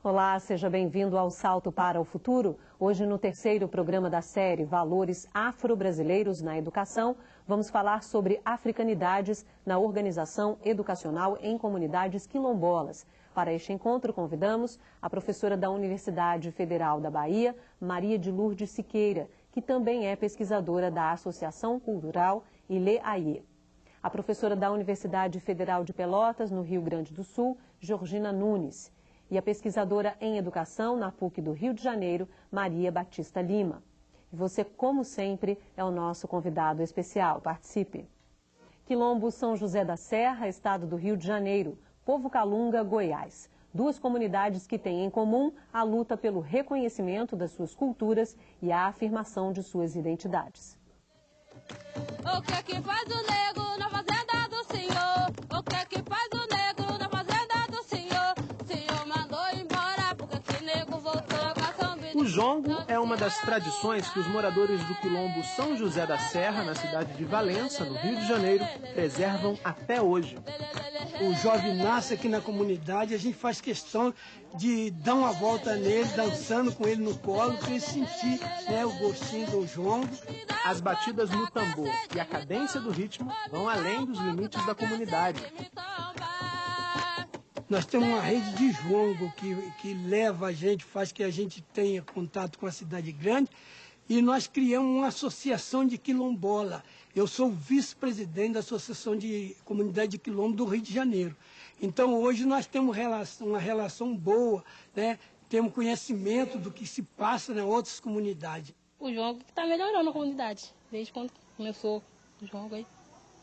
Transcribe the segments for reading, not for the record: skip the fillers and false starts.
Olá, seja bem-vindo ao Salto para o Futuro. Hoje, no terceiro programa da série Valores Afro-Brasileiros na Educação, vamos falar sobre africanidades na organização educacional em comunidades quilombolas. Para este encontro, convidamos a professora da Universidade Federal da Bahia, Maria de Lourdes Siqueira, que também é pesquisadora da Associação Cultural Ilê-Aie. A professora da Universidade Federal de Pelotas, no Rio Grande do Sul, Georgina Nunes. E a pesquisadora em educação na PUC do Rio de Janeiro, Maria Batista Lima. E você, como sempre, é o nosso convidado especial. Participe! Quilombo São José da Serra, estado do Rio de Janeiro. Povo Calunga, Goiás. Duas comunidades que têm em comum a luta pelo reconhecimento das suas culturas e a afirmação de suas identidades. O que é que faz o nego na fazenda do senhor? O que é que faz o nego na fazenda do senhor? O senhor mandou embora porque que nego voltou com a São Benito. O jongo é uma das tradições que os moradores do quilombo São José da Serra, na cidade de Valença, no Rio de Janeiro, preservam até hoje. O jovem nasce aqui na comunidade, a gente faz questão de dar uma volta nele, dançando com ele no colo, para ele sentir, né, o gostinho do jongo. As batidas no tambor e a cadência do ritmo vão além dos limites da comunidade. Nós temos uma rede de jongo que leva a gente, faz que a gente tenha contato com a cidade grande, e nós criamos uma associação de quilombola. Eu sou vice-presidente da Associação de Comunidade de Quilombo do Rio de Janeiro. Então, hoje nós temos uma relação boa, né? Temos conhecimento do que se passa em outras comunidades. O jongo está melhorando a comunidade. Desde quando começou o jongo aí,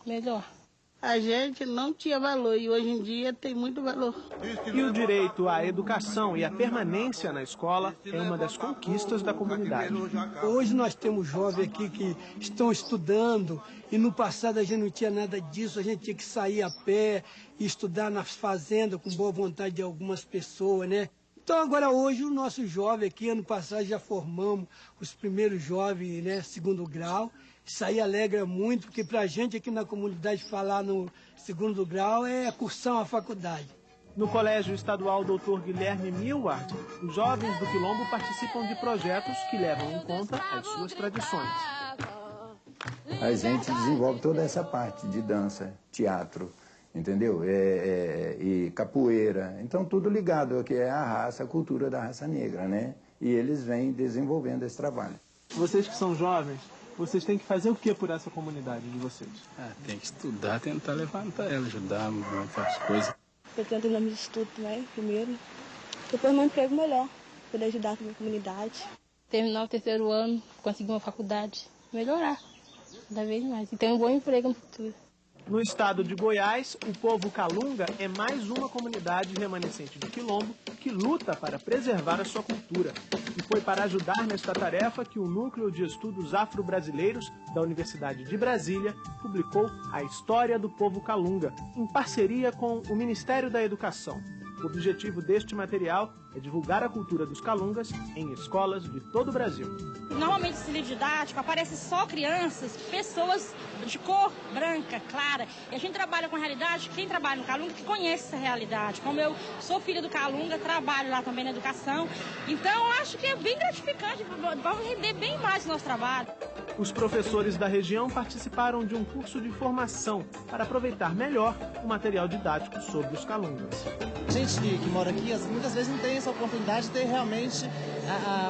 melhor. A gente não tinha valor e hoje em dia tem muito valor. E o direito à educação e à permanência na escola é uma das conquistas da comunidade. Hoje nós temos jovens aqui que estão estudando e no passado a gente não tinha nada disso, a gente tinha que sair a pé e estudar nas fazendas com boa vontade de algumas pessoas, né? Então agora hoje o nosso jovem aqui, ano passado já formamos os primeiros jovens, né, segundo grau. Isso aí alegra muito, porque para a gente aqui na comunidade falar no segundo grau é cursar uma faculdade. No Colégio Estadual Dr. Guilherme Milward, os jovens do Quilombo participam de projetos que levam em conta as suas tradições. A gente desenvolve toda essa parte de dança, teatro, entendeu? E capoeira. Então tudo ligado ao que é a raça, a cultura da raça negra, né? E eles vêm desenvolvendo esse trabalho. Vocês que são jovens, vocês têm que fazer o que por essa comunidade de vocês? Tem que estudar, tentar levantar ela, ajudar, montar as coisas. Eu tento ir no estudo, né, primeiro. Depois um emprego melhor, poder ajudar a minha comunidade. Terminar o terceiro ano, conseguir uma faculdade, melhorar cada vez mais. E ter um bom emprego no futuro. No estado de Goiás, o povo Calunga é mais uma comunidade remanescente de quilombo que luta para preservar a sua cultura. E foi para ajudar nesta tarefa que o Núcleo de Estudos Afro-Brasileiros da Universidade de Brasília publicou A História do Povo Calunga, em parceria com o Ministério da Educação. O objetivo deste material é divulgar a cultura dos calungas em escolas de todo o Brasil. Normalmente esse livro didático aparece só crianças, pessoas de cor branca, clara. E a gente trabalha com a realidade, quem trabalha no Calunga que conhece essa realidade. Como eu sou filha do Calunga, trabalho lá também na educação. Então eu acho que é bem gratificante, vamos render bem mais o nosso trabalho. Os professores da região participaram de um curso de formação para aproveitar melhor o material didático sobre os calungas. A gente que mora aqui, muitas vezes não tem essa oportunidade de ter realmente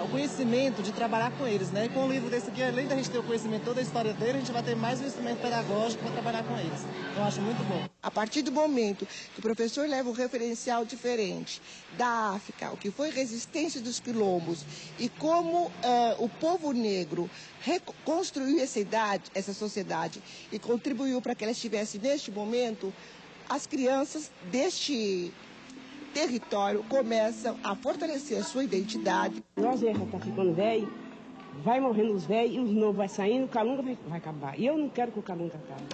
o conhecimento de trabalhar com eles, né? E com um livro desse aqui, além da gente ter o conhecimento toda a história dele, a gente vai ter mais um instrumento pedagógico para trabalhar com eles. Então, eu acho muito bom. A partir do momento que o professor leva um referencial diferente da África, o que foi resistência dos quilombos e como o povo negro reconstruiu essa sociedade e contribuiu para que ela estivesse neste momento, as crianças deste território começam a fortalecer a sua identidade. Nós já tá ficando velho, vai morrendo os velhos e os novos vai saindo, o Calunga vai acabar. E eu não quero que o Calunga acabe.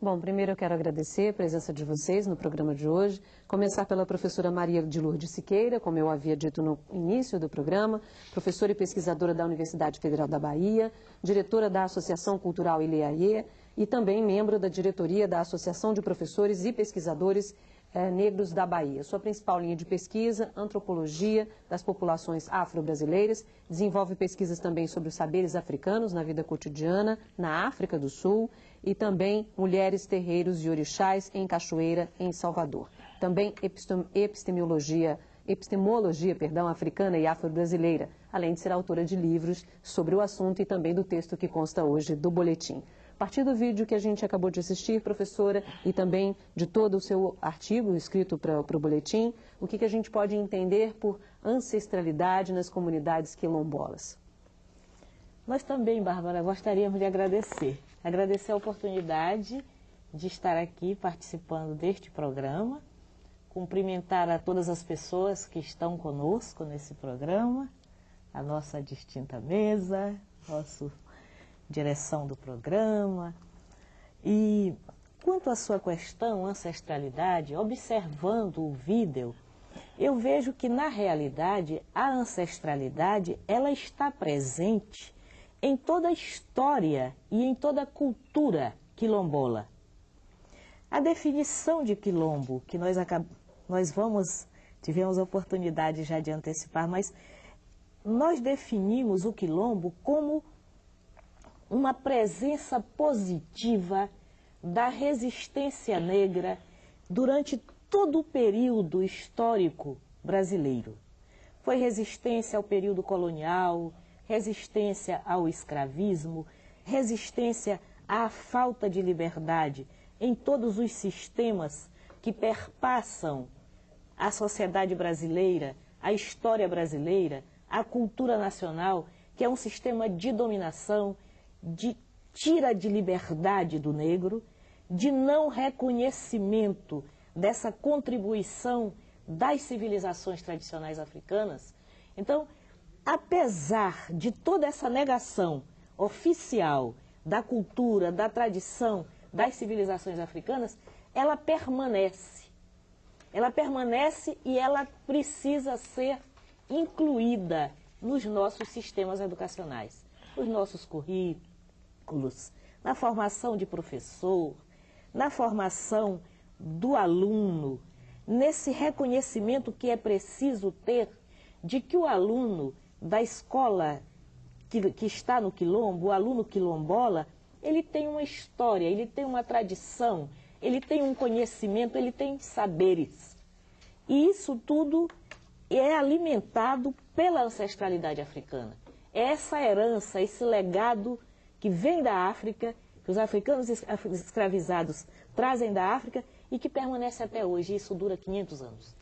Bom, primeiro eu quero agradecer a presença de vocês no programa de hoje. Começar pela professora Maria de Lourdes Siqueira, como eu havia dito no início do programa, professora e pesquisadora da Universidade Federal da Bahia, diretora da Associação Cultural Ileaie e também membro da diretoria da Associação de Professores e Pesquisadores Negros da Bahia. Sua principal linha de pesquisa, antropologia das populações afro-brasileiras, desenvolve pesquisas também sobre os saberes africanos na vida cotidiana, na África do Sul, e também mulheres, terreiros e orixás em Cachoeira, em Salvador. Também epistemologia africana e afro-brasileira, além de ser autora de livros sobre o assunto e também do texto que consta hoje do boletim. A partir do vídeo que a gente acabou de assistir, professora, e também de todo o seu artigo escrito para o boletim, o que a gente pode entender por ancestralidade nas comunidades quilombolas? Nós também, Bárbara, gostaríamos de agradecer a oportunidade de estar aqui participando deste programa, cumprimentar a todas as pessoas que estão conosco nesse programa, a nossa distinta mesa, nossa direção do programa. E quanto à sua questão, ancestralidade, observando o vídeo, eu vejo que na realidade a ancestralidade ela está presente em toda a história e em toda a cultura quilombola. A definição de quilombo, que tivemos a oportunidade já de antecipar, mas nós definimos o quilombo como uma presença positiva da resistência negra durante todo o período histórico brasileiro. Foi resistência ao período colonial, resistência ao escravismo, resistência à falta de liberdade em todos os sistemas que perpassam a sociedade brasileira, a história brasileira, a cultura nacional, que é um sistema de dominação, de tira de liberdade do negro, de não reconhecimento dessa contribuição das civilizações tradicionais africanas. Então, apesar de toda essa negação oficial da cultura, da tradição das civilizações africanas, ela permanece. Ela permanece e ela precisa ser incluída nos nossos sistemas educacionais, nos nossos currículos, na formação de professor, na formação do aluno, nesse reconhecimento que é preciso ter de que o aluno da escola que está no quilombo, o aluno quilombola, ele tem uma história, ele tem uma tradição, ele tem um conhecimento, ele tem saberes. E isso tudo é alimentado pela ancestralidade africana. É essa herança, esse legado que vem da África, que os africanos escravizados trazem da África e que permanece até hoje. Isso dura 500 anos.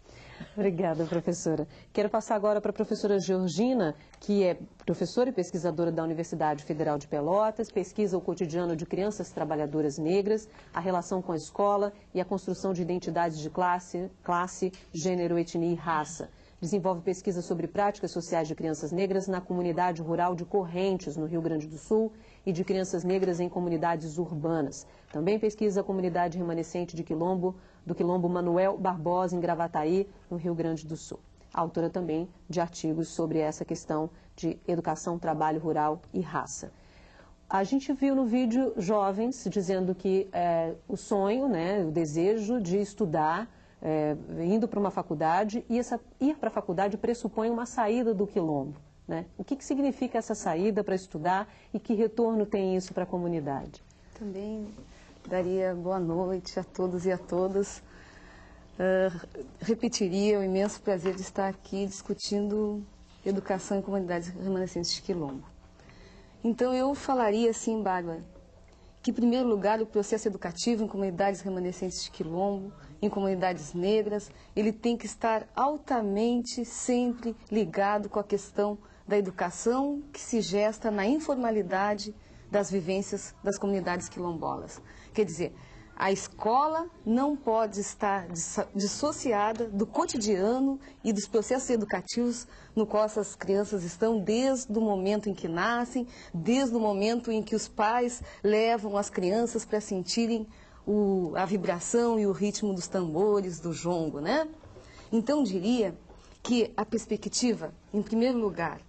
Obrigada, professora. Quero passar agora para a professora Georgina, que é professora e pesquisadora da Universidade Federal de Pelotas, pesquisa o cotidiano de crianças trabalhadoras negras, a relação com a escola e a construção de identidades de classe, gênero, etnia e raça. Desenvolve pesquisa sobre práticas sociais de crianças negras na comunidade rural de Correntes, no Rio Grande do Sul, e de crianças negras em comunidades urbanas. Também pesquisa a comunidade remanescente do Quilombo Manuel Barbosa, em Gravataí, no Rio Grande do Sul. Autora também de artigos sobre essa questão de educação, trabalho rural e raça. A gente viu no vídeo jovens dizendo que o sonho, o desejo de estudar, indo para uma faculdade, e ir para a faculdade pressupõe uma saída do quilombo. O que significa essa saída para estudar e que retorno tem isso para a comunidade? Também daria boa noite a todos e a todas. Repetiria o imenso prazer de estar aqui discutindo educação em comunidades remanescentes de quilombo. Então eu falaria assim, Bárbara, que em primeiro lugar o processo educativo em comunidades remanescentes de quilombo, em comunidades negras, ele tem que estar altamente sempre ligado com a questão da educação que se gesta na informalidade das vivências das comunidades quilombolas. Quer dizer, a escola não pode estar dissociada do cotidiano e dos processos educativos no qual essas crianças estão desde o momento em que nascem, desde o momento em que os pais levam as crianças para sentirem a vibração e o ritmo dos tambores, do jongo, né? Então, diria que a perspectiva, em primeiro lugar,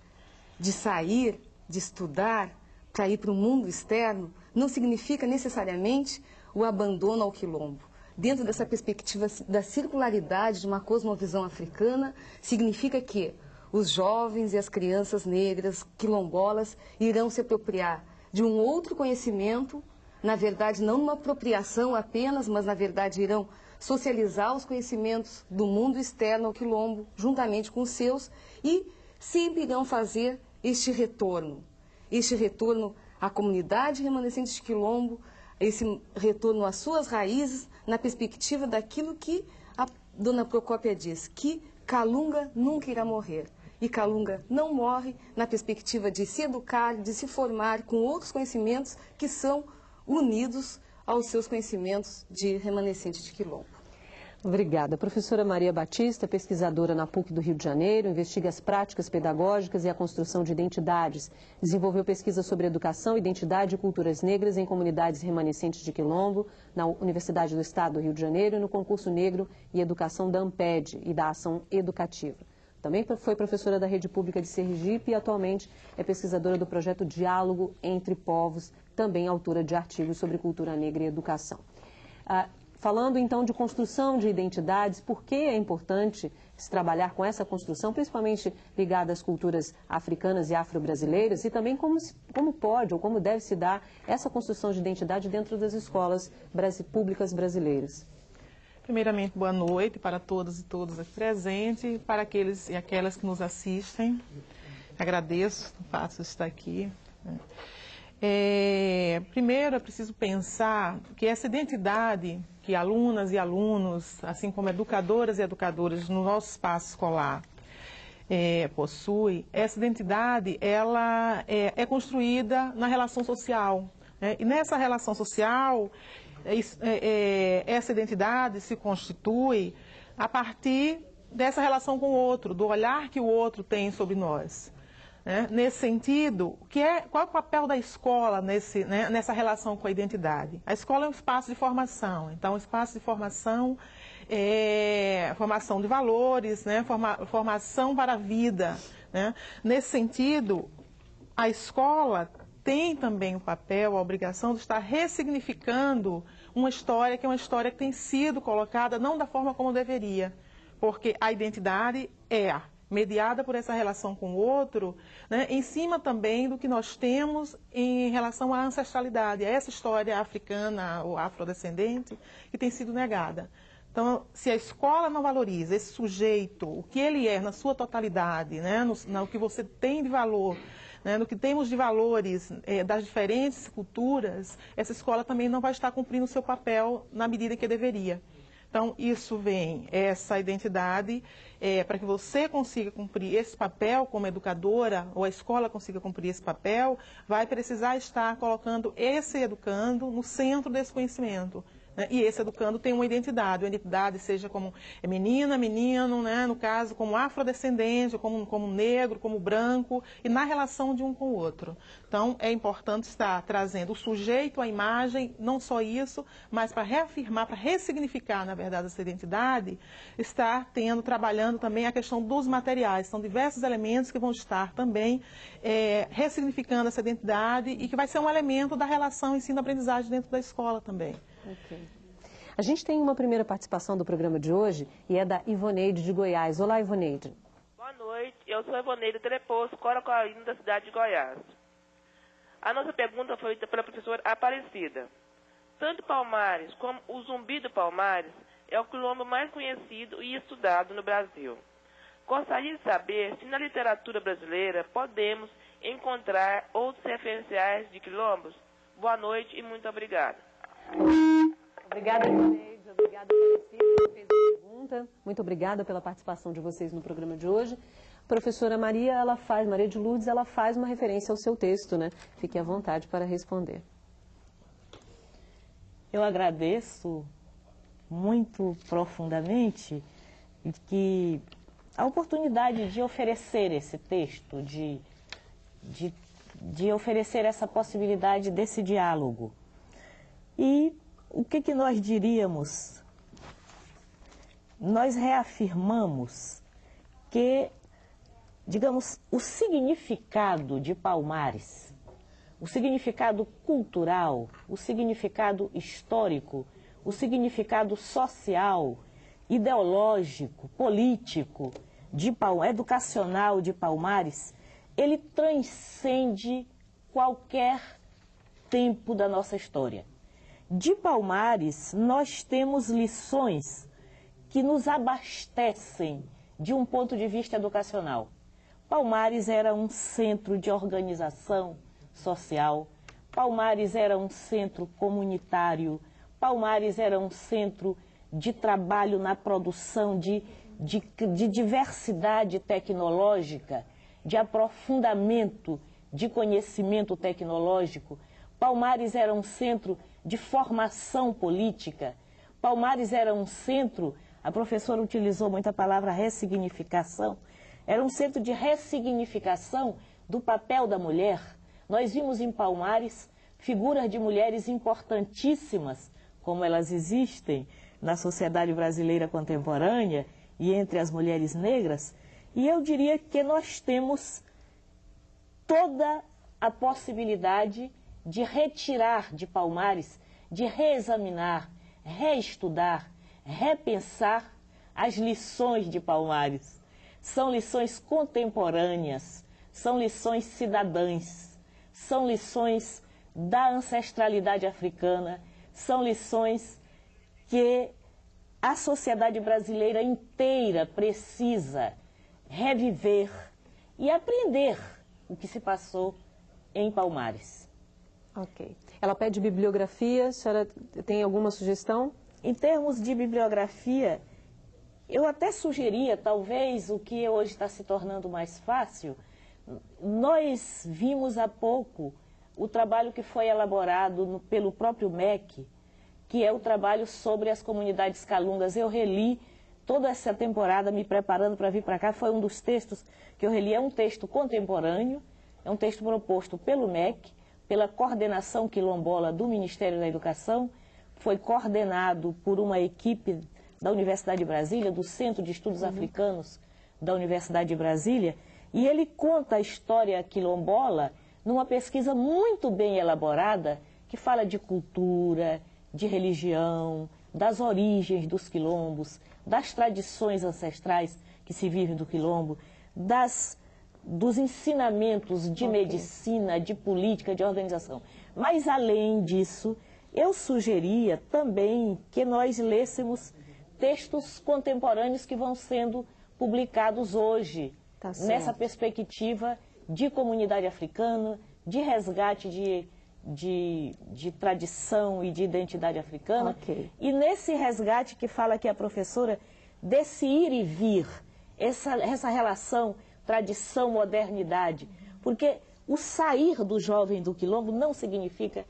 de sair, de estudar, para ir para o mundo externo, não significa necessariamente o abandono ao quilombo. Dentro dessa perspectiva da circularidade de uma cosmovisão africana, significa que os jovens e as crianças negras, quilombolas, irão se apropriar de um outro conhecimento, na verdade não uma apropriação apenas, mas na verdade irão socializar os conhecimentos do mundo externo ao quilombo, juntamente com os seus, e sempre irão fazer este retorno à comunidade remanescente de quilombo, esse retorno às suas raízes, na perspectiva daquilo que a dona Procópia diz, que Calunga nunca irá morrer. E Calunga não morre na perspectiva de se educar, de se formar com outros conhecimentos que são unidos aos seus conhecimentos de remanescente de quilombo. Obrigada. Professora Maria Batista, pesquisadora na PUC do Rio de Janeiro, investiga as práticas pedagógicas e a construção de identidades. Desenvolveu pesquisa sobre educação, identidade e culturas negras em comunidades remanescentes de quilombo, na Universidade do Estado do Rio de Janeiro e no concurso Negro e Educação da AMPED e da Ação Educativa. Também foi professora da Rede Pública de Sergipe e atualmente é pesquisadora do projeto Diálogo entre Povos, também autora de artigos sobre cultura negra e educação. Falando então de construção de identidades, por que é importante se trabalhar com essa construção, principalmente ligada às culturas africanas e afro-brasileiras, e também como pode ou como deve se dar essa construção de identidade dentro das escolas públicas brasileiras? Primeiramente, boa noite para todos e todas aqui presentes, para aqueles e aquelas que nos assistem. Agradeço o fato de estar aqui. Primeiro, é preciso pensar que essa identidade que alunas e alunos, assim como educadoras e educadores no nosso espaço escolar possui, essa identidade ela é construída na relação social. E nessa relação social, essa identidade se constitui a partir dessa relação com o outro, do olhar que o outro tem sobre nós. Nesse sentido, qual é o papel da escola nessa relação com a identidade? A escola é um espaço de formação, então, um espaço de formação, formação de valores, formação para a vida. Nesse sentido, a escola tem também o papel, a obrigação de estar ressignificando uma história que é uma história que tem sido colocada não da forma como deveria, porque a identidade é mediada por essa relação com o outro, em cima também do que nós temos em relação à ancestralidade, a essa história africana ou afrodescendente que tem sido negada. Então, se a escola não valoriza esse sujeito, o que ele é na sua totalidade, no que você tem de valor, no que temos de valores das diferentes culturas, essa escola também não vai estar cumprindo o seu papel na medida que deveria. Então, isso vem, essa identidade, para que você consiga cumprir esse papel como educadora, ou a escola consiga cumprir esse papel, vai precisar estar colocando esse educando no centro desse conhecimento. E esse educando tem uma identidade seja como menina, menino, no caso como afrodescendente, como negro, como branco, e na relação de um com o outro. Então, é importante estar trazendo o sujeito à imagem, não só isso, mas para reafirmar, para ressignificar, na verdade, essa identidade, estar trabalhando também a questão dos materiais. São diversos elementos que vão estar também ressignificando essa identidade e que vai ser um elemento da relação ensino-aprendizagem dentro da escola também. Okay. A gente tem uma primeira participação do programa de hoje e é da Ivoneide de Goiás. Olá, Ivoneide. Boa noite, eu sou Ivoneide Treposo, Corocorino, da cidade de Goiás. A nossa pergunta foi feita pela professora Aparecida. Tanto Palmares como o Zumbi do Palmares é o quilombo mais conhecido e estudado no Brasil. Gostaria de saber se na literatura brasileira podemos encontrar outros referenciais de quilombos. Boa noite e muito obrigada. Obrigada, Ivoneide. Obrigada, Aparecida, que fez a pergunta. Muito obrigada pela participação de vocês no programa de hoje. A professora Maria de Lourdes, ela faz uma referência ao seu texto, Fique à vontade para responder. Eu agradeço muito profundamente a oportunidade de oferecer esse texto, de oferecer essa possibilidade desse diálogo. E o que nós diríamos? Nós reafirmamos que, digamos, o significado de Palmares, o significado cultural, o significado histórico, o significado social, ideológico, político, educacional de Palmares, ele transcende qualquer tempo da nossa história. De Palmares, nós temos lições que nos abastecem de um ponto de vista educacional. Palmares era um centro de organização social, Palmares era um centro comunitário, Palmares era um centro de trabalho na produção de diversidade tecnológica, de aprofundamento de conhecimento tecnológico. Palmares era um centro de formação política. Palmares era um centro, a professora utilizou muito a palavra ressignificação, era um centro de ressignificação do papel da mulher. Nós vimos em Palmares figuras de mulheres importantíssimas, como elas existem na sociedade brasileira contemporânea e entre as mulheres negras, e eu diria que nós temos toda a possibilidade de retirar de Palmares, de reexaminar, reestudar, repensar as lições de Palmares. São lições contemporâneas, são lições cidadãs, são lições da ancestralidade africana, são lições que a sociedade brasileira inteira precisa reviver e aprender o que se passou em Palmares. Ok. Ela pede bibliografia, a senhora tem alguma sugestão? Em termos de bibliografia, eu até sugeria, talvez, o que hoje está se tornando mais fácil. Nós vimos há pouco o trabalho que foi elaborado pelo próprio MEC, que é o trabalho sobre as comunidades calungas. Eu reli toda essa temporada, me preparando para vir para cá, foi um dos textos que eu reli. É um texto contemporâneo, é um texto proposto pelo MEC, pela coordenação quilombola do Ministério da Educação, foi coordenado por uma equipe da Universidade de Brasília, do Centro de Estudos Africanos da Universidade de Brasília, e ele conta a história quilombola numa pesquisa muito bem elaborada, que fala de cultura, de religião, das origens dos quilombos, das tradições ancestrais que se vivem do quilombo, dos ensinamentos de medicina, de política, de organização. Mas, além disso, eu sugeria também que nós lêssemos textos contemporâneos que vão sendo publicados hoje, nessa perspectiva de comunidade africana, de resgate de tradição e de identidade africana. E nesse resgate que fala aqui a professora, desse ir e vir, essa relação tradição, modernidade, porque o sair do jovem do quilombo não significa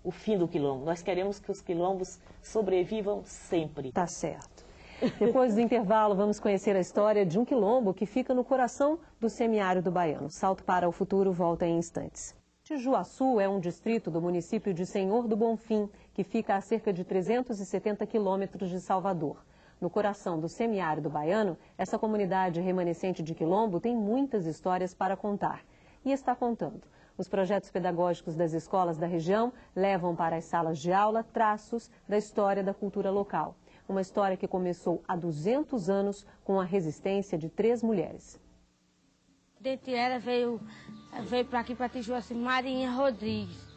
o fim do quilombo. Nós queremos que os quilombos sobrevivam sempre. Tá certo. Depois do intervalo, vamos conhecer a história de um quilombo que fica no coração do semiárido baiano. Salto para o futuro volta em instantes. Tijuaçu é um distrito do município de Senhor do Bonfim, que fica a cerca de 370 quilômetros de Salvador. No coração do semiárido baiano, essa comunidade remanescente de quilombo tem muitas histórias para contar. E está contando. Os projetos pedagógicos das escolas da região levam para as salas de aula traços da história da cultura local. Uma história que começou há 200 anos com a resistência de 3 mulheres. Dentre elas veio para aqui, para Tijuaçu, Marinha Rodrigues.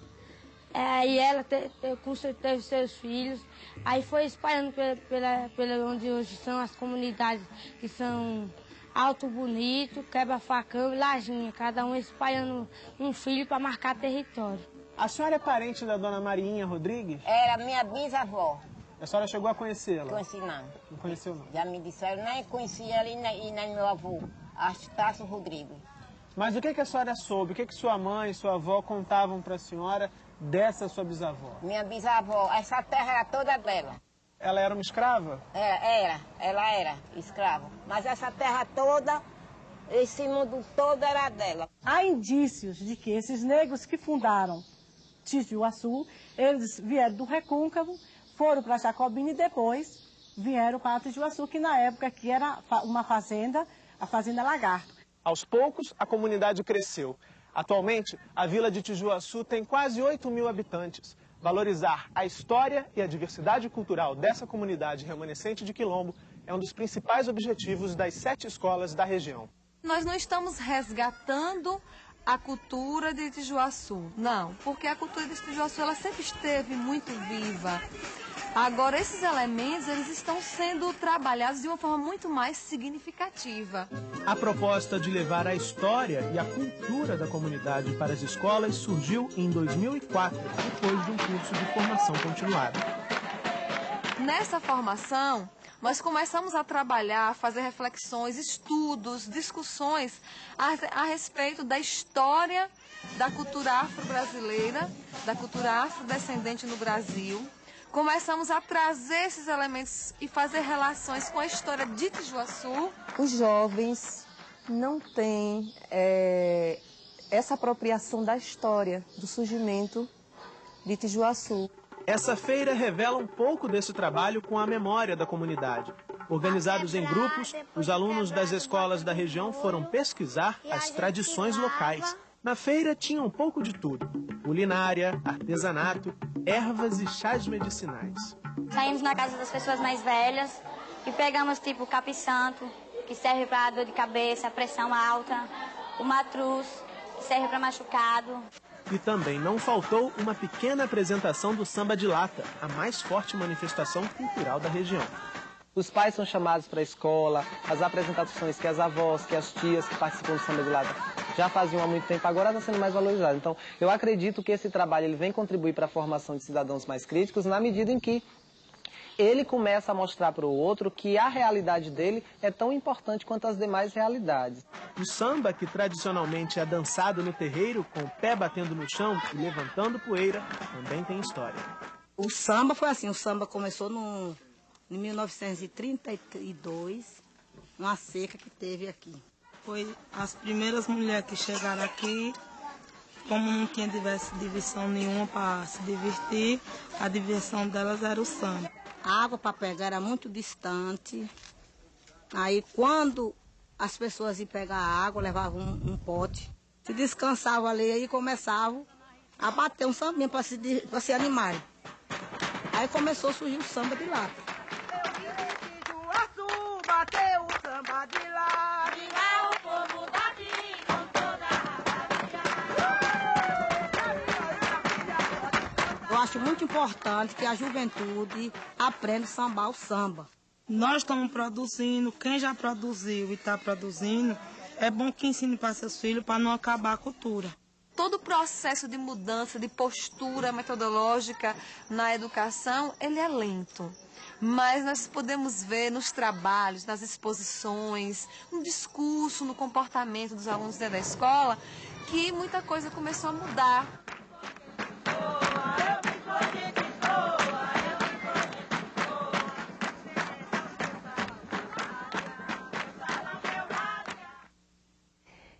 E ela teve seus filhos, aí foi espalhando pela onde hoje são as comunidades, que são Alto Bonito, Quebra-Facão e Lajinha, cada um espalhando um filho para marcar território. A senhora é parente da dona Marinha Rodrigues? Era minha bisavó. A senhora chegou a conhecê-la? Conheci não. Não conheceu não? Já me disseram, nem conheci ela e nem meu avô, Astácio Rodrigues. Mas o que a senhora soube? O que sua mãe e sua avó contavam para a senhora dessa sua bisavó? Minha bisavó, essa terra era toda dela. Ela era uma escrava? Ela era escrava. Mas essa terra toda, esse mundo todo era dela. Há indícios de que esses negros que fundaram Tijuaçu, eles vieram do Recôncavo, foram para Jacobina e depois vieram para Tijuaçu, que na época aqui era uma fazenda, a Fazenda Lagarto. Aos poucos, a comunidade cresceu. Atualmente, a vila de Tijuaçu tem quase 8.000 habitantes. Valorizar a história e a diversidade cultural dessa comunidade remanescente de Quilombo é um dos principais objetivos das 7 escolas da região. Nós não estamos resgatando a cultura de Tijuaçu, não, porque a cultura de Tijuaçu ela sempre esteve muito viva. Agora, esses elementos eles estão sendo trabalhados de uma forma muito mais significativa. A proposta de levar a história e a cultura da comunidade para as escolas surgiu em 2004, depois de um curso de formação continuada. Nessa formação, nós começamos a trabalhar, a fazer reflexões, estudos, discussões a respeito da história da cultura afro-brasileira, da cultura afrodescendente no Brasil. Começamos a trazer esses elementos e fazer relações com a história de Tijuaçu. Os jovens não têm essa apropriação da história, do surgimento de Tijuaçu. Essa feira revela um pouco desse trabalho com a memória da comunidade. Organizados em grupos, os alunos das escolas da região foram pesquisar as tradições locais. Na feira tinha um pouco de tudo: culinária, artesanato, ervas e chás medicinais. Saímos na casa das pessoas mais velhas e pegamos tipo o capim-santo, que serve para dor de cabeça, pressão alta, o matruz, que serve para machucado. E também não faltou uma pequena apresentação do samba de lata, a mais forte manifestação cultural da região. Os pais são chamados para a escola, as apresentações que as avós, que as tias que participam do samba de lata já faziam há muito tempo, agora está sendo mais valorizado. Então, eu acredito que esse trabalho ele vem contribuir para a formação de cidadãos mais críticos, na medida em que ele começa a mostrar para o outro que a realidade dele é tão importante quanto as demais realidades. O samba, que tradicionalmente é dançado no terreiro, com o pé batendo no chão e levantando poeira, também tem história. O samba foi assim, o samba começou em 1932, uma seca que teve aqui. Foi as primeiras mulheres que chegaram aqui, como não tinha divisão nenhuma para se divertir, a diversão delas era o samba. A água para pegar era muito distante, aí quando as pessoas iam pegar a água, levavam um pote, se descansavam ali e começavam a bater um sambinha para se animarem. Aí começou a surgir o samba de lá. Bateu o samba de lá, e lá o povo daqui com toda a Eu acho muito importante que a juventude aprenda a sambar o samba. Nós estamos produzindo, quem já produziu e está produzindo, é bom que ensine para seus filhos para não acabar a cultura. Todo o processo de mudança, de postura metodológica na educação, ele é lento. Mas nós podemos ver nos trabalhos, nas exposições, no discurso, no comportamento dos alunos dentro da escola, que muita coisa começou a mudar.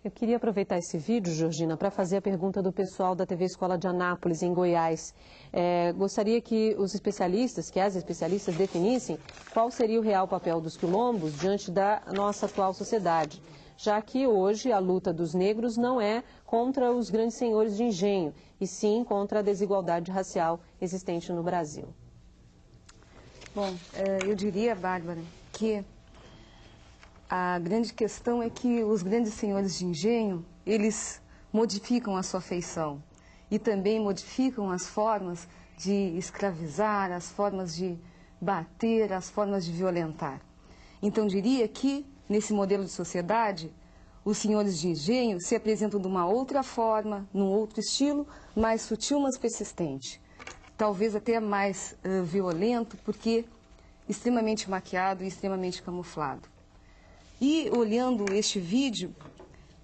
Eu queria aproveitar esse vídeo, Georgina, para fazer a pergunta do pessoal da TV Escola de Anápolis, em Goiás. Gostaria que os especialistas, que as especialistas definissem qual seria o real papel dos quilombos diante da nossa atual sociedade, já que hoje a luta dos negros não é contra os grandes senhores de engenho, e sim contra a desigualdade racial existente no Brasil. Bom, eu diria, Bárbara, que a grande questão é que os grandes senhores de engenho, eles modificam a sua feição e também modificam as formas de escravizar, as formas de bater, as formas de violentar. Então, diria que, nesse modelo de sociedade, os senhores de engenho se apresentam de uma outra forma, num outro estilo, mais sutil, mas persistente. Talvez até mais violento, porque extremamente maquiado e extremamente camuflado. E, olhando este vídeo,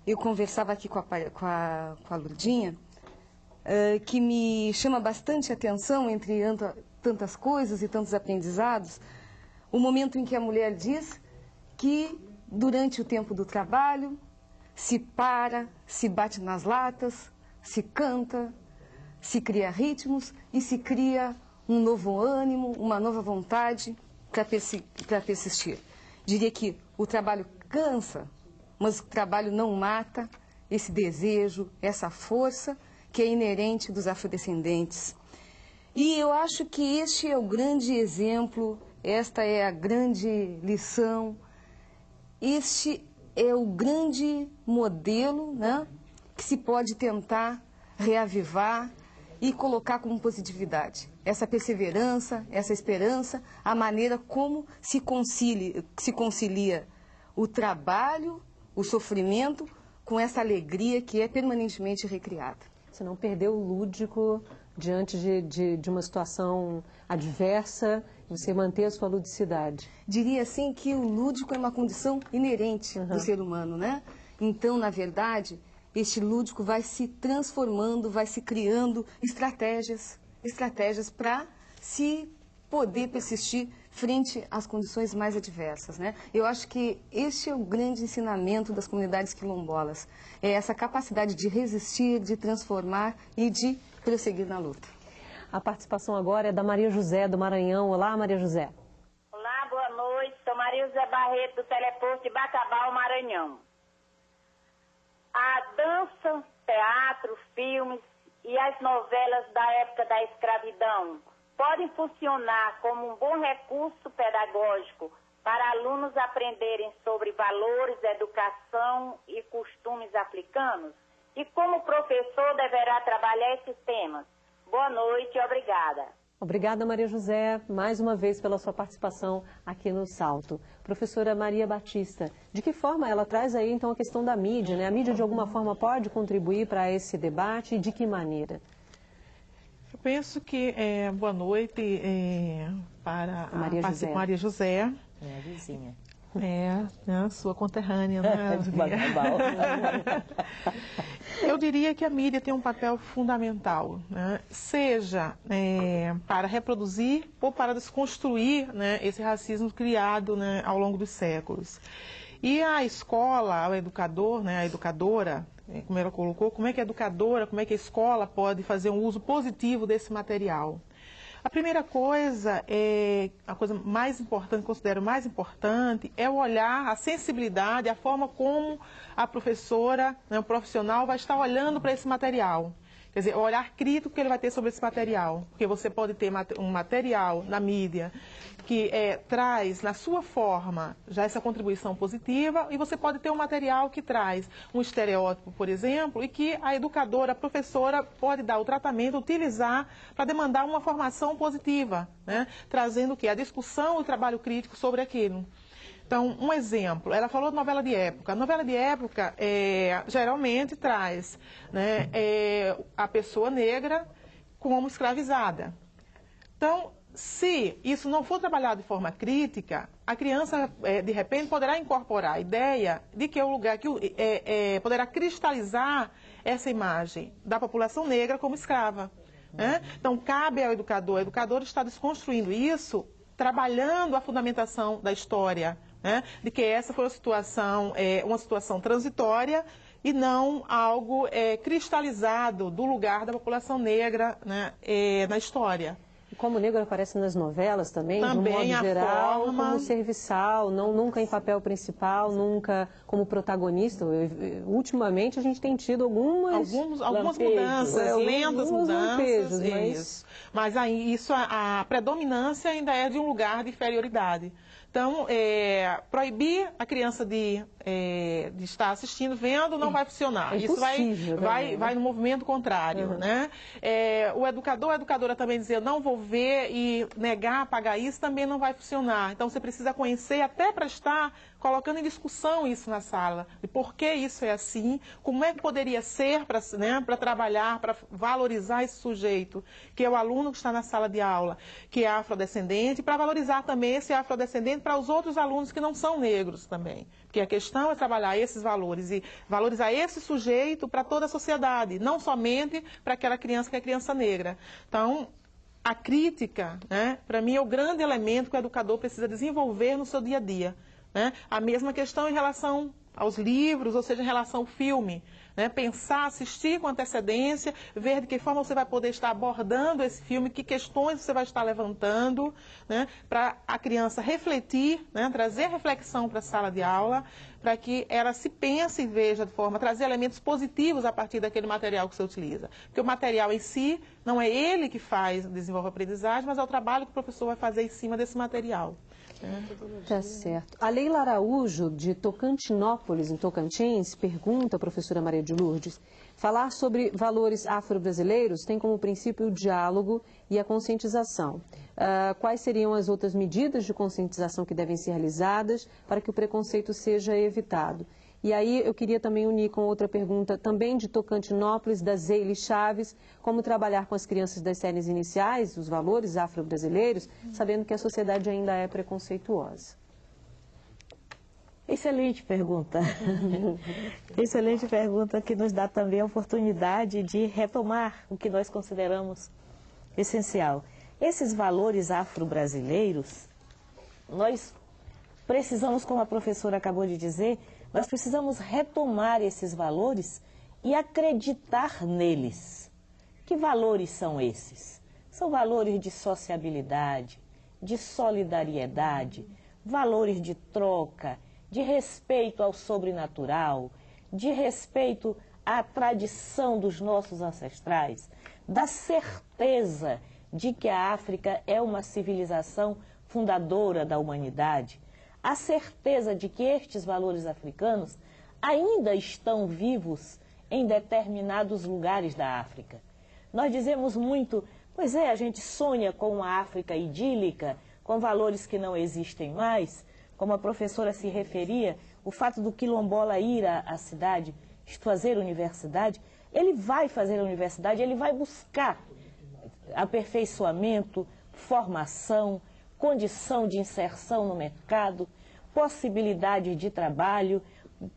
eu conversava aqui com a Lourdinha, que me chama bastante atenção, entre tantas coisas e tantos aprendizados, o momento em que a mulher diz que, durante o tempo do trabalho, se para, se bate nas latas, se canta, se cria ritmos e se cria um novo ânimo, uma nova vontade para persistir. Diria que o trabalho cansa, mas o trabalho não mata esse desejo, essa força que é inerente dos afrodescendentes. E eu acho que este é o grande exemplo, esta é a grande lição, este é o grande modelo, né, que se pode tentar reavivar e colocar como positividade. Essa perseverança, essa esperança, a maneira como se concilia o trabalho, o sofrimento, com essa alegria que é permanentemente recriada. Você não perdeu o lúdico diante de uma situação adversa, você manter a sua ludicidade? Diria assim que o lúdico é uma condição inerente do ser humano, né? Então, na verdade, este lúdico vai se transformando, vai se criando estratégias para se poder persistir frente às condições mais adversas, né? Eu acho que este é o grande ensinamento das comunidades quilombolas, é essa capacidade de resistir, de transformar e de prosseguir na luta. A participação agora é da Maria José, do Maranhão. Olá, Maria José. Olá, boa noite. Sou Maria José Barreto, do Teleposto de Bacabal, Maranhão. A dança, teatro, filmes e as novelas da época da escravidão podem funcionar como um bom recurso pedagógico para alunos aprenderem sobre valores, educação e costumes africanos? E como professor deverá trabalhar esses temas? Boa noite e obrigada. Obrigada, Maria José, mais uma vez pela sua participação aqui no Salto. Professora Maria Batista, de que forma ela traz aí então a questão da mídia, né? A mídia de alguma forma pode contribuir para esse debate e de que maneira? Eu penso que, boa noite para a Maria José. Minha vizinha. Sua conterrânea, né? Eu diria que a mídia tem um papel fundamental, né? Seja para reproduzir ou para desconstruir, né, esse racismo criado, né, ao longo dos séculos. E a escola, o educador, né, a educadora, como ela colocou, como é que a educadora, como é que a escola pode fazer um uso positivo desse material? A primeira coisa, a coisa mais importante, considero mais importante, é o olhar, a sensibilidade, a forma como a professora, né, o profissional vai estar olhando para esse material. Quer dizer, o olhar crítico que ele vai ter sobre esse material. Porque você pode ter um material na mídia que traz, na sua forma, já essa contribuição positiva, e você pode ter um material que traz um estereótipo, por exemplo, e que a educadora, a professora, pode dar o tratamento, utilizar para demandar uma formação positiva, né? Trazendo o quê? A discussão e o trabalho crítico sobre aquilo. Então, um exemplo, ela falou de novela de época. A novela de época geralmente traz, né, a pessoa negra como escravizada. Então, se isso não for trabalhado de forma crítica, a criança, de repente, poderá incorporar a ideia de que é o lugar que poderá cristalizar essa imagem da população negra como escrava, né? Então, cabe ao educador, o educador está desconstruindo isso, trabalhando a fundamentação da história, né? De que essa foi uma situação transitória e não algo cristalizado do lugar da população negra, né, na história. E como o negro aparece nas novelas também, de um modo geral, como serviçal, nunca em papel principal, nunca como protagonista. Ultimamente a gente tem tido algumas mudanças, lentas mudanças, lampejos, mas aí a predominância ainda é de um lugar de inferioridade. Então, proibir a criança de estar assistindo, vendo, não vai funcionar. Isso vai no movimento contrário, né? O educador, a educadora também dizer, não vou ver e negar, apagar isso, também não vai funcionar. Então, você precisa conhecer até para estar colocando em discussão isso na sala. De por que isso é assim, como é que poderia ser para trabalhar, para valorizar esse sujeito, que é o aluno que está na sala de aula, que é afrodescendente, para valorizar também esse afrodescendente para os outros alunos que não são negros também. Porque a questão é trabalhar esses valores e valorizar esse sujeito para toda a sociedade, não somente para aquela criança que é criança negra. Então, a crítica, né, para mim, é o grande elemento que o educador precisa desenvolver no seu dia a dia, né? A mesma questão em relação aos livros, ou seja, em relação ao filme, né? Pensar, assistir com antecedência, ver de que forma você vai poder estar abordando esse filme, que questões você vai estar levantando, né? Para a criança refletir, né? Trazer reflexão para a sala de aula, para que ela se pense e veja de forma, trazer elementos positivos a partir daquele material que você utiliza. Porque o material em si, não é ele que desenvolve a aprendizagem, mas é o trabalho que o professor vai fazer em cima desse material. Tá certo. A Leila Araújo, de Tocantinópolis, em Tocantins, pergunta, professora Maria de Lourdes, falar sobre valores afro-brasileiros tem como princípio o diálogo e a conscientização. Quais seriam as outras medidas de conscientização que devem ser realizadas para que o preconceito seja evitado? E aí eu queria também unir com outra pergunta, também de Tocantinópolis, da Zeile Chaves, como trabalhar com as crianças das séries iniciais, os valores afro-brasileiros, sabendo que a sociedade ainda é preconceituosa. Excelente pergunta. Excelente pergunta, que nos dá também a oportunidade de retomar o que nós consideramos essencial. Esses valores afro-brasileiros, nós precisamos, como a professora acabou de dizer, nós precisamos retomar esses valores e acreditar neles. Que valores são esses? São valores de sociabilidade, de solidariedade, valores de troca, de respeito ao sobrenatural, de respeito à tradição dos nossos ancestrais, da certeza de que a África é uma civilização fundadora da humanidade, a certeza de que estes valores africanos ainda estão vivos em determinados lugares da África. Nós dizemos muito, pois é, a gente sonha com uma África idílica, com valores que não existem mais, como a professora se referia, o fato do quilombola ir à cidade, fazer universidade, ele vai fazer a universidade, ele vai buscar aperfeiçoamento, formação, condição de inserção no mercado, possibilidade de trabalho,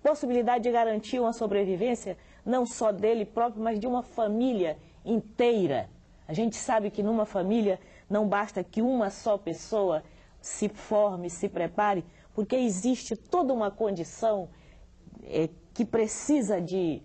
possibilidade de garantir uma sobrevivência não só dele próprio, mas de uma família inteira. A gente sabe que numa família não basta que uma só pessoa se forme, se prepare, porque existe toda uma condição que precisa de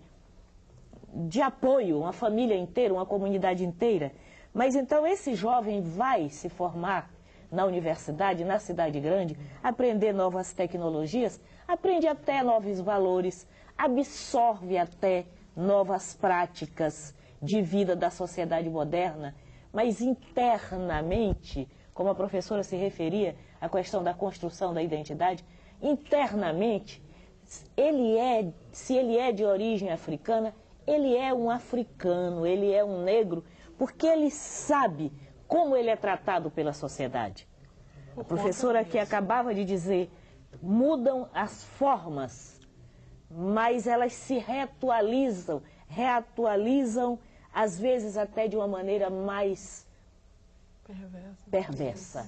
apoio, uma família inteira, uma comunidade inteira. Mas então esse jovem vai se formar na universidade, na cidade grande, aprender novas tecnologias, aprende até novos valores, absorve até novas práticas de vida da sociedade moderna, mas internamente, como a professora se referia à questão da construção da identidade, internamente, se ele é de origem africana, ele é um africano, ele é um negro, porque ele sabe como ele é tratado pela sociedade. A professora que acabava de dizer, mudam as formas, mas elas se reatualizam, às vezes até de uma maneira mais perversa.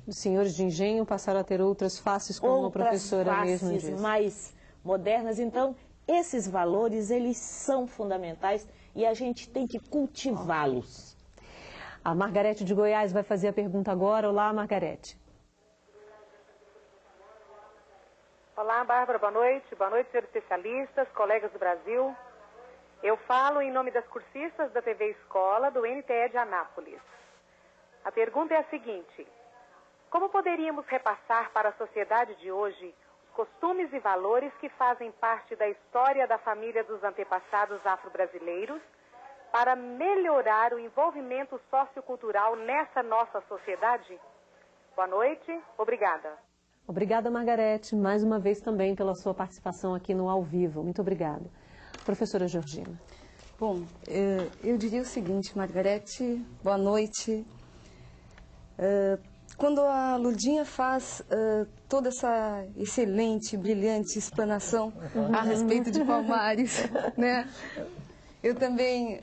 Os senhores de engenho passaram a ter outras faces, como a professora mesmo disse. Outras faces mais modernas. Então, esses valores, eles são fundamentais e a gente tem que cultivá-los. A Margarete de Goiás vai fazer a pergunta agora. Olá, Margarete. Olá, Bárbara, boa noite. Boa noite, senhores especialistas, colegas do Brasil. Eu falo em nome das cursistas da TV Escola do NTE de Anápolis. A pergunta é a seguinte: como poderíamos repassar para a sociedade de hoje os costumes e valores que fazem parte da história da família dos antepassados afro-brasileiros para melhorar o envolvimento sociocultural nessa nossa sociedade? Boa noite, obrigada. Obrigada, Margarete, mais uma vez também pela sua participação aqui no Ao Vivo. Muito obrigada. Professora Georgina. Bom, eu diria o seguinte, Margarete, boa noite. Quando a Lurdinha faz toda essa excelente, brilhante explanação a respeito de Palmares, né? Eu também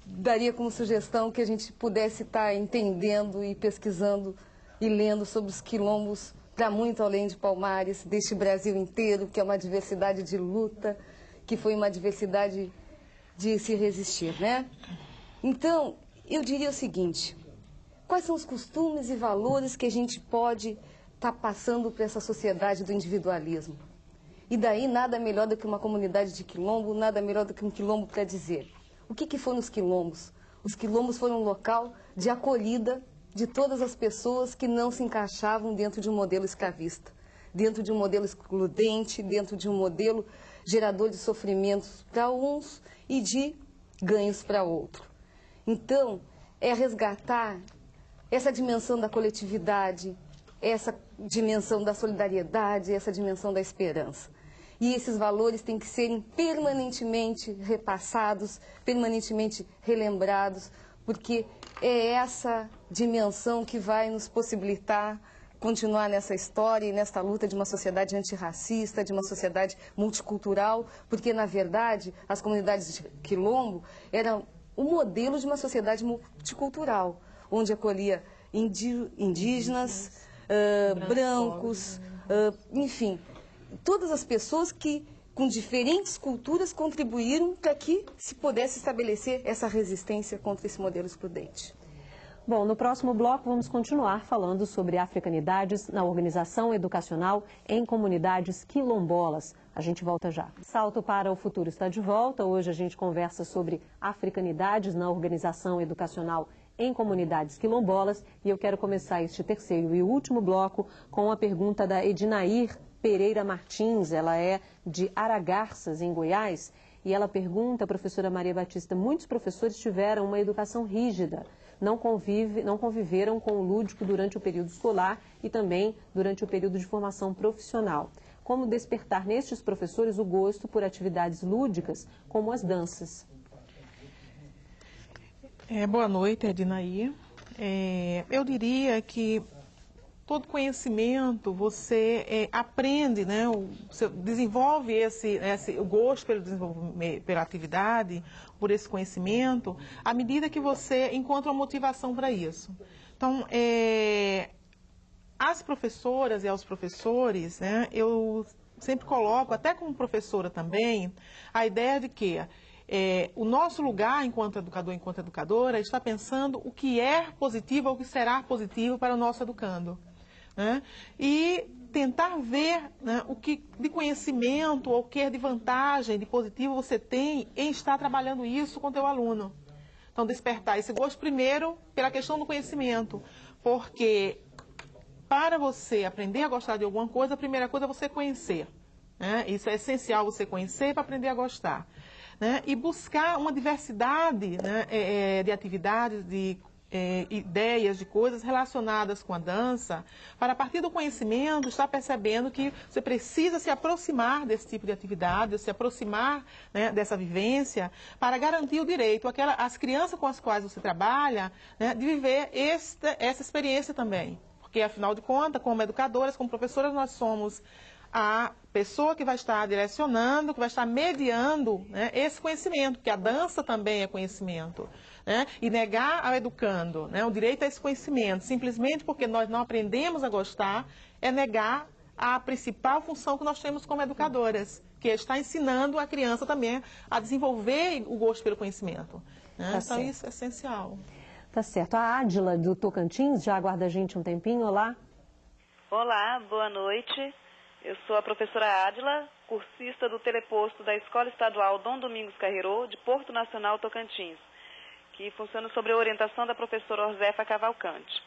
daria como sugestão que a gente pudesse estar entendendo e pesquisando e lendo sobre os quilombos para muito além de Palmares, deste Brasil inteiro, que é uma diversidade de luta, que foi uma diversidade de se resistir, né? Então, eu diria o seguinte: quais são os costumes e valores que a gente pode estar passando para essa sociedade do individualismo? E daí nada melhor do que uma comunidade de quilombo, nada melhor do que um quilombo para dizer. O que foram os quilombos? Os quilombos foram um local de acolhida de todas as pessoas que não se encaixavam dentro de um modelo escravista, dentro de um modelo excludente, dentro de um modelo gerador de sofrimentos para uns e de ganhos para outros. Então, é resgatar essa dimensão da coletividade, essa dimensão da solidariedade, essa dimensão da esperança. E esses valores têm que serem permanentemente repassados, permanentemente relembrados, porque é essa dimensão que vai nos possibilitar continuar nessa história e nessa luta de uma sociedade antirracista, de uma sociedade multicultural, porque, na verdade, as comunidades de quilombo eram o modelo de uma sociedade multicultural, onde acolhia indígenas, brancos, enfim, todas as pessoas que, com diferentes culturas, contribuíram para que se pudesse estabelecer essa resistência contra esse modelo excludente. Bom, no próximo bloco vamos continuar falando sobre africanidades na organização educacional em comunidades quilombolas. A gente volta já. Salto para o Futuro está de volta. Hoje a gente conversa sobre africanidades na organização educacional em comunidades quilombolas e eu quero começar este terceiro e último bloco com a pergunta da Edinair Pereira Martins. Ela é de Aragarças, em Goiás, e ela pergunta, professora Maria Batista, muitos professores tiveram uma educação rígida, não conviveram com o lúdico durante o período escolar e também durante o período de formação profissional. Como despertar nestes professores o gosto por atividades lúdicas, como as danças? Boa noite, Edinaí. Eu diria que todo conhecimento você aprende, né? Você desenvolve o gosto pela atividade, por esse conhecimento, à medida que você encontra uma motivação para isso. Então, as professoras e aos professores, né, eu sempre coloco, até como professora também, a ideia de que o nosso lugar enquanto educador, enquanto educadora, está pensando o que é positivo ou o que será positivo para o nosso educando. Né? E tentar ver, né, o que de conhecimento ou o que de vantagem, de positivo você tem em estar trabalhando isso com o teu aluno. Então, despertar esse gosto primeiro pela questão do conhecimento, porque para você aprender a gostar de alguma coisa, a primeira coisa é você conhecer. Né? Isso é essencial, você conhecer para aprender a gostar. Né? E buscar uma diversidade, né, de atividades, de ideias, de coisas relacionadas com a dança, para a partir do conhecimento estar percebendo que você precisa se aproximar desse tipo de atividade, se aproximar, né, dessa vivência, para garantir o direito às crianças com as quais você trabalha, né, de viver essa experiência também. Porque, afinal de contas, como educadoras, como professoras, nós somos a pessoa que vai estar direcionando, que vai estar mediando, né, esse conhecimento, porque a dança também é conhecimento. Né? E negar ao educando, né, o direito a esse conhecimento, simplesmente porque nós não aprendemos a gostar, é negar a principal função que nós temos como educadoras, que é estar ensinando a criança também a desenvolver o gosto pelo conhecimento. Né? Então, certo. Isso é essencial. Tá certo. A Ádila, do Tocantins, já aguarda a gente um tempinho. Olá. Olá, boa noite. Eu sou a professora Ádila, cursista do teleposto da Escola Estadual Dom Domingos Carreiro, de Porto Nacional, Tocantins, que funciona sob a orientação da professora Orzefa Cavalcante.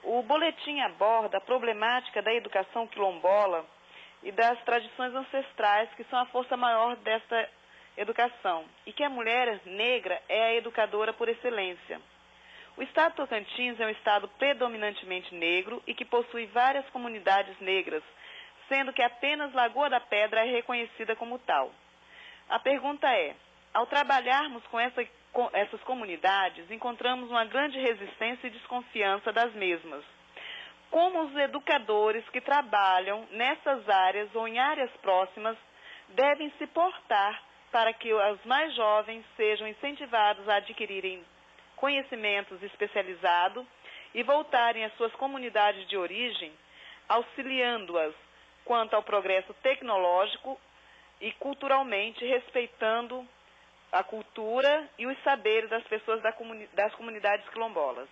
O boletim aborda a problemática da educação quilombola e das tradições ancestrais, que são a força maior desta educação, e que a mulher negra é a educadora por excelência. O estado Tocantins é um estado predominantemente negro e que possui várias comunidades negras, sendo que apenas Lagoa da Pedra é reconhecida como tal. A pergunta é, ao trabalharmos com essas comunidades, encontramos uma grande resistência e desconfiança das mesmas. Como os educadores que trabalham nessas áreas ou em áreas próximas devem se portar para que os mais jovens sejam incentivados a adquirirem conhecimentos especializados e voltarem às suas comunidades de origem, auxiliando-as quanto ao progresso tecnológico e culturalmente respeitando a cultura e os saberes das pessoas das comunidades quilombolas.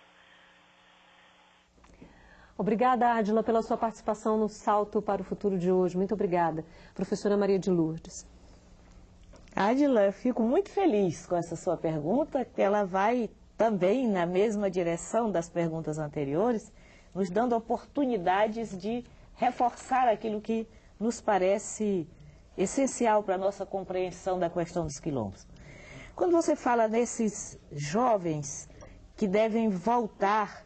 Obrigada, Ádila, pela sua participação no Salto para o Futuro de hoje. Muito obrigada. Professora Maria de Lourdes. Ádila, eu fico muito feliz com essa sua pergunta, que ela vai também na mesma direção das perguntas anteriores, nos dando oportunidades de reforçar aquilo que nos parece essencial para a nossa compreensão da questão dos quilombos. Quando você fala nesses jovens que devem voltar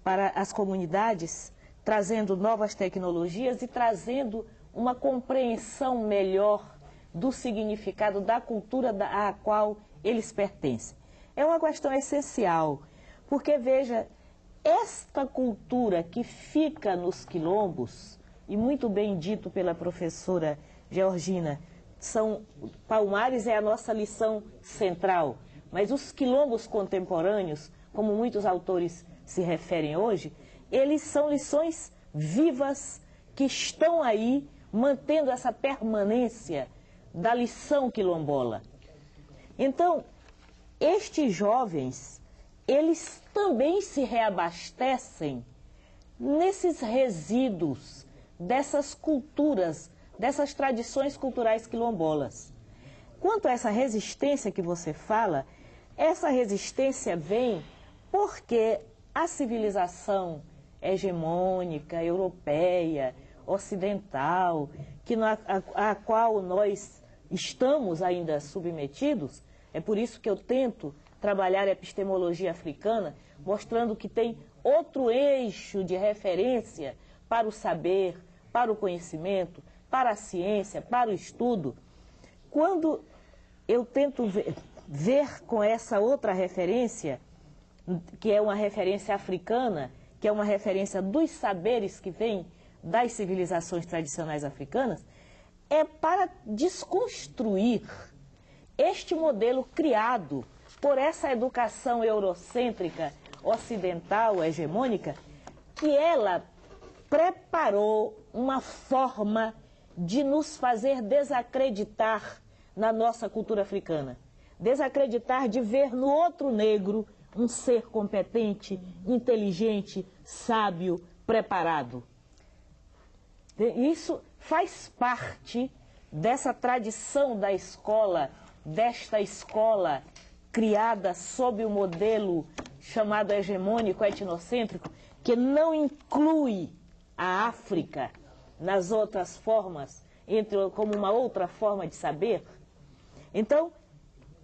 para as comunidades, trazendo novas tecnologias e trazendo uma compreensão melhor do significado da cultura à qual eles pertencem. É uma questão essencial, porque, veja, esta cultura que fica nos quilombos, e muito bem dito pela professora Georgina, Palmares é a nossa lição central, mas os quilombos contemporâneos, como muitos autores se referem hoje, eles são lições vivas que estão aí mantendo essa permanência da lição quilombola. Então, estes jovens, eles também se reabastecem nesses resíduos dessas culturas, dessas tradições culturais quilombolas. Quanto a essa resistência que você fala, essa resistência vem porque a civilização hegemônica, europeia, ocidental, a qual nós estamos ainda submetidos, é por isso que eu tento trabalhar a epistemologia africana, mostrando que tem outro eixo de referência para o saber, para o conhecimento, para a ciência, para o estudo. Quando eu tento ver com essa outra referência, que é uma referência africana, que é uma referência dos saberes que vêm das civilizações tradicionais africanas, é para desconstruir este modelo criado por essa educação eurocêntrica, ocidental, hegemônica, que ela preparou uma forma de nos fazer desacreditar na nossa cultura africana. Desacreditar de ver no outro negro um ser competente, inteligente, sábio, preparado. Isso faz parte dessa tradição da escola, desta escola criada sob o modelo chamado hegemônico etnocêntrico, que não inclui a África nas outras formas, como uma outra forma de saber. Então,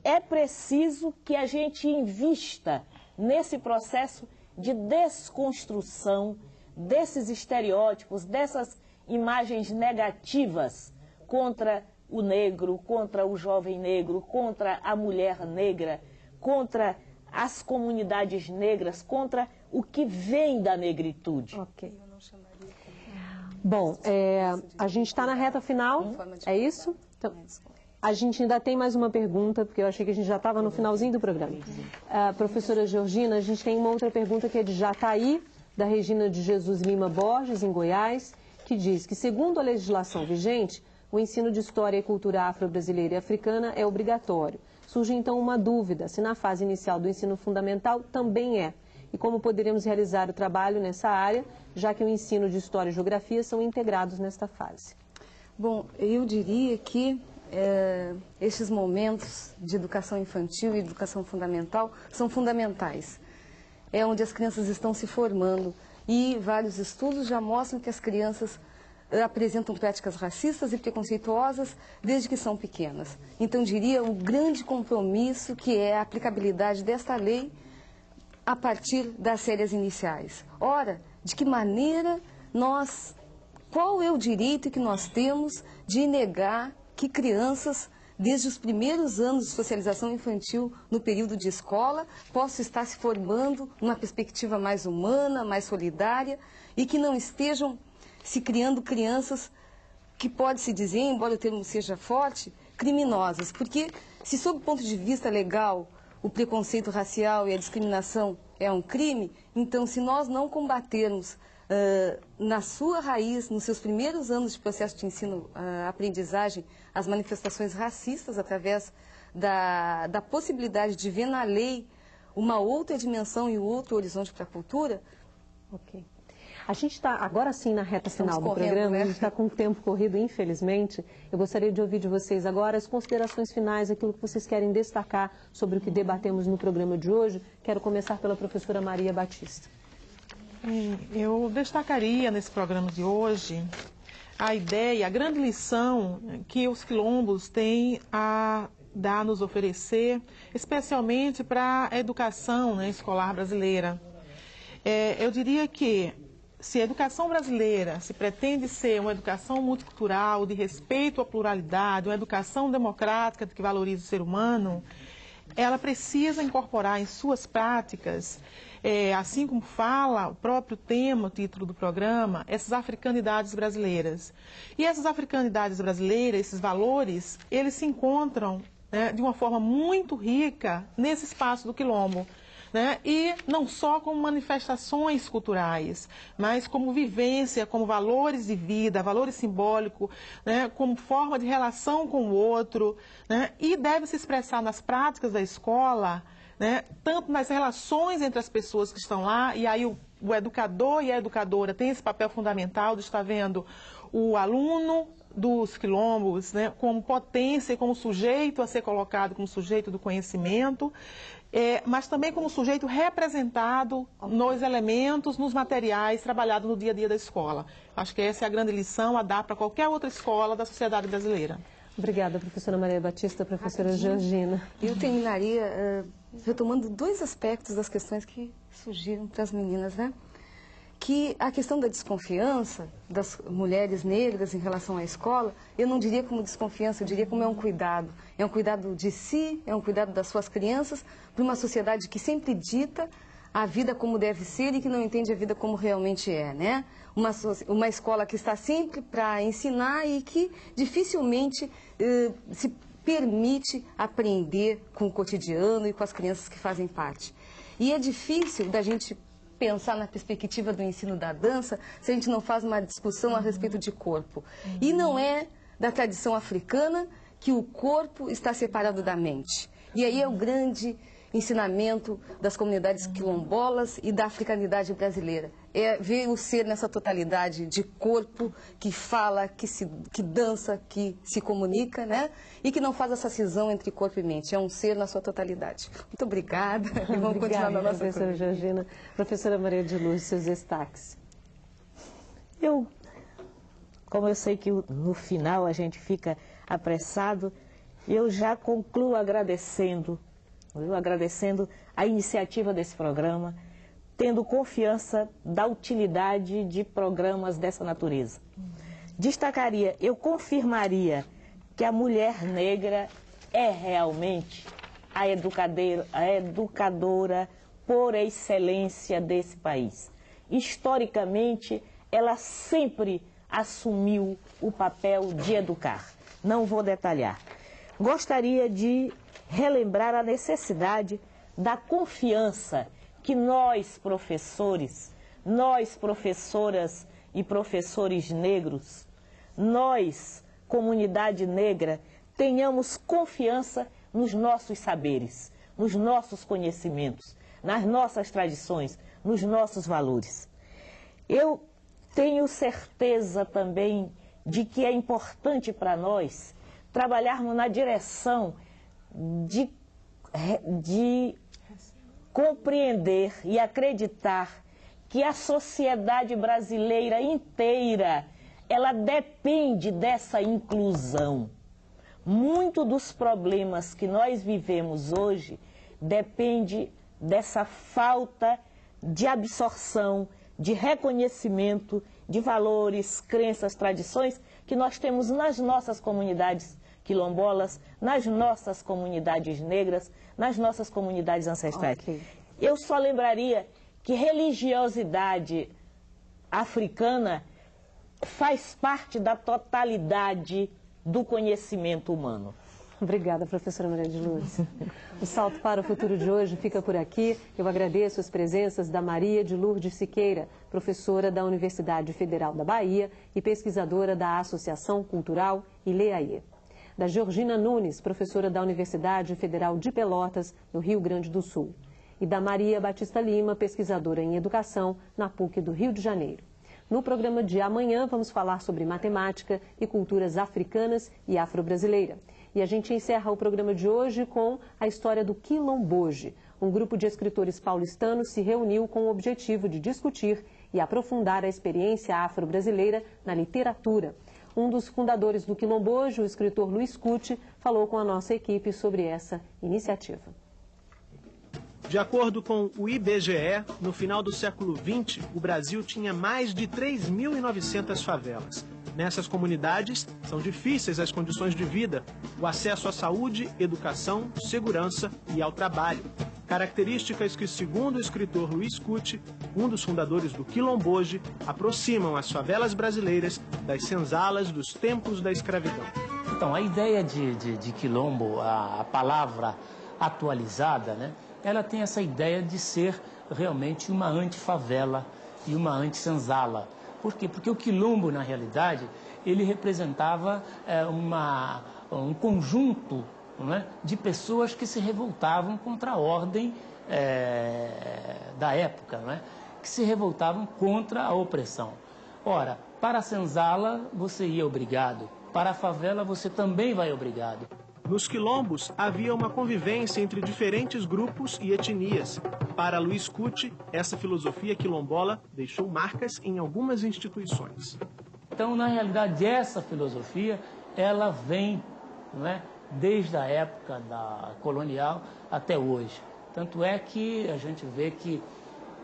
é preciso que a gente invista nesse processo de desconstrução desses estereótipos, dessas imagens negativas contra o negro, contra o jovem negro, contra a mulher negra, contra as comunidades negras, contra o que vem da negritude. Ok. Bom, a gente está na reta final, é isso? Então, a gente ainda tem mais uma pergunta, porque eu achei que a gente já estava no finalzinho do programa. Professora Georgina, a gente tem uma outra pergunta que é de Jataí, da Regina de Jesus Lima Borges, em Goiás, que diz que, segundo a legislação vigente, o ensino de história e cultura afro-brasileira e africana é obrigatório. Surge então uma dúvida, se na fase inicial do ensino fundamental também é, e como poderemos realizar o trabalho nessa área, já que o ensino de história e geografia são integrados nesta fase. Bom, eu diria que estes momentos de educação infantil e educação fundamental são fundamentais. É onde as crianças estão se formando e vários estudos já mostram que as crianças apresentam práticas racistas e preconceituosas desde que são pequenas. Então, diria o grande compromisso que é a aplicabilidade desta lei a partir das séries iniciais. Ora, de que maneira qual é o direito que nós temos de negar que crianças, desde os primeiros anos de socialização infantil, no período de escola, possam estar se formando numa perspectiva mais humana, mais solidária, e que não estejam se criando crianças que pode-se dizer, embora o termo seja forte, criminosas. Porque se, sob o ponto de vista legal, o preconceito racial e a discriminação é um crime, então, se nós não combatermos na sua raiz, nos seus primeiros anos de processo de ensino-aprendizagem, as manifestações racistas através da possibilidade de ver na lei uma outra dimensão e outro horizonte para a cultura, Ok. A gente está agora sim na reta final do programa, né? A gente está com o tempo corrido, infelizmente. Eu gostaria de ouvir de vocês agora as considerações finais, aquilo que vocês querem destacar sobre o que debatemos no programa de hoje. Quero começar pela professora Maria Batista. Eu destacaria nesse programa de hoje a ideia, a grande lição que os quilombos têm a dar, nos oferecer, especialmente para a educação, né, escolar brasileira. Eu diria que se a educação brasileira se pretende ser uma educação multicultural, de respeito à pluralidade, uma educação democrática que valoriza o ser humano, ela precisa incorporar em suas práticas, assim como fala o próprio tema, o título do programa, essas africanidades brasileiras. E essas africanidades brasileiras, esses valores, eles se encontram, né, de uma forma muito rica nesse espaço do quilombo. Né? E não só como manifestações culturais, mas como vivência, como valores de vida, valores simbólicos, né? Como forma de relação com o outro, né? E deve se expressar nas práticas da escola, né? Tanto nas relações entre as pessoas que estão lá, e aí o educador e a educadora têm esse papel fundamental de estar vendo o aluno dos quilombos, né, como potência, como sujeito a ser colocado como sujeito do conhecimento, mas também como sujeito representado nos elementos, nos materiais trabalhados no dia a dia da escola. Acho que essa é a grande lição a dar para qualquer outra escola da sociedade brasileira. Obrigada, professora Maria Batista, professora Georgina. Eu terminaria retomando dois aspectos das questões que surgiram para as meninas, né? Que a questão da desconfiança das mulheres negras em relação à escola, eu não diria como desconfiança, eu diria como é um cuidado. É um cuidado de si, é um cuidado das suas crianças, para uma sociedade que sempre dita a vida como deve ser e que não entende a vida como realmente é, né? Uma escola que está sempre para ensinar e que dificilmente se permite aprender com o cotidiano e com as crianças que fazem parte. E é difícil da gente pensar na perspectiva do ensino da dança se a gente não faz uma discussão a respeito de corpo. E não é da tradição africana que o corpo está separado da mente. E aí é o grande ensinamento das comunidades quilombolas e da africanidade brasileira. É ver o ser nessa totalidade de corpo que fala, que dança, que se comunica, né? E que não faz essa cisão entre corpo e mente. É um ser na sua totalidade. Muito obrigada. E vamos continuar na nossa professora Georgina. Professora Maria de Lourdes, seus destaques. Como eu sei que no final a gente fica apressado, eu já concluo agradecendo a iniciativa desse programa, tendo confiança da utilidade de programas dessa natureza. Destacaria, eu confirmaria que a mulher negra é realmente a educadora por excelência desse país. Historicamente, ela sempre assumiu o papel de educar. Não vou detalhar. Gostaria de relembrar a necessidade da confiança que nós, professores, nós, professoras e professores negros, nós, comunidade negra, tenhamos confiança nos nossos saberes, nos nossos conhecimentos, nas nossas tradições, nos nossos valores. Eu tenho certeza também de que é importante para nós trabalharmos na direção de compreender e acreditar que a sociedade brasileira inteira, ela depende dessa inclusão. Muito dos problemas que nós vivemos hoje depende dessa falta de absorção, de reconhecimento de valores, crenças, tradições que nós temos nas nossas comunidades quilombolas, nas nossas comunidades negras, nas nossas comunidades ancestrais. Okay. Eu só lembraria que religiosidade africana faz parte da totalidade do conhecimento humano. Obrigada, professora Maria de Lourdes. O Salto para o Futuro de hoje fica por aqui. Eu agradeço as presenças da Maria de Lourdes Siqueira, professora da Universidade Federal da Bahia e pesquisadora da Associação Cultural Ileaê. Da Georgina Nunes, professora da Universidade Federal de Pelotas, no Rio Grande do Sul. e da Maria Batista Lima, pesquisadora em educação na PUC do Rio de Janeiro. No programa de amanhã vamos falar sobre matemática e culturas africanas e afro-brasileira. E a gente encerra o programa de hoje com a história do Quilomboje. Um grupo de escritores paulistanos se reuniu com o objetivo de discutir e aprofundar a experiência afro-brasileira na literatura. Um dos fundadores do Quilomboje, o escritor Luiz Cuti, falou com a nossa equipe sobre essa iniciativa. De acordo com o IBGE, no final do século XX, o Brasil tinha mais de 3.900 favelas. Nessas comunidades, são difíceis as condições de vida, o acesso à saúde, educação, segurança e ao trabalho. Características que, segundo o escritor Luiz Cuti, um dos fundadores do Quilomboje, aproximam as favelas brasileiras das senzalas dos tempos da escravidão. Então, a ideia de quilombo, a palavra atualizada, né, ela tem essa ideia de ser realmente uma antifavela e uma anti-senzala. Por quê? Porque o quilombo, na realidade, ele representava um conjunto, não é, de pessoas que se revoltavam contra a ordem da época, não é, que se revoltavam contra a opressão. Ora, para a senzala você ia obrigado, para a favela você também vai obrigado. Nos quilombos havia uma convivência entre diferentes grupos e etnias. Para Luiz Cuti, essa filosofia quilombola deixou marcas em algumas instituições. Então, na realidade, essa filosofia, ela vem, não é, desde a época colonial até hoje. Tanto é que a gente vê que,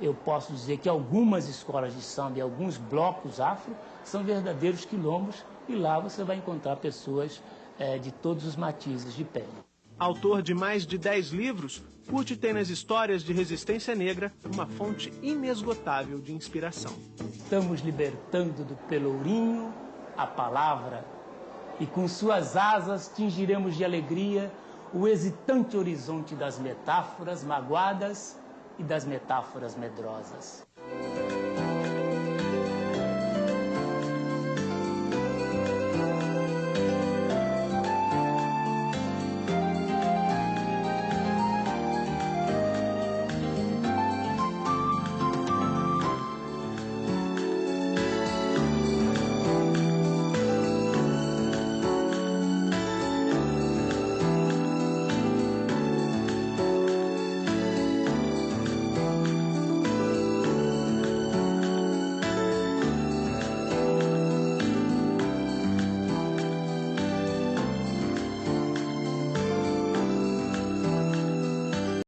eu posso dizer que algumas escolas de samba e alguns blocos afro são verdadeiros quilombos, e lá você vai encontrar pessoas de todos os matizes de pele. Autor de mais de 10 livros, Cuti tem nas histórias de resistência negra uma fonte inesgotável de inspiração. Estamos libertando do pelourinho a palavra, e com suas asas tingiremos de alegria o hesitante horizonte das metáforas magoadas e das metáforas medrosas.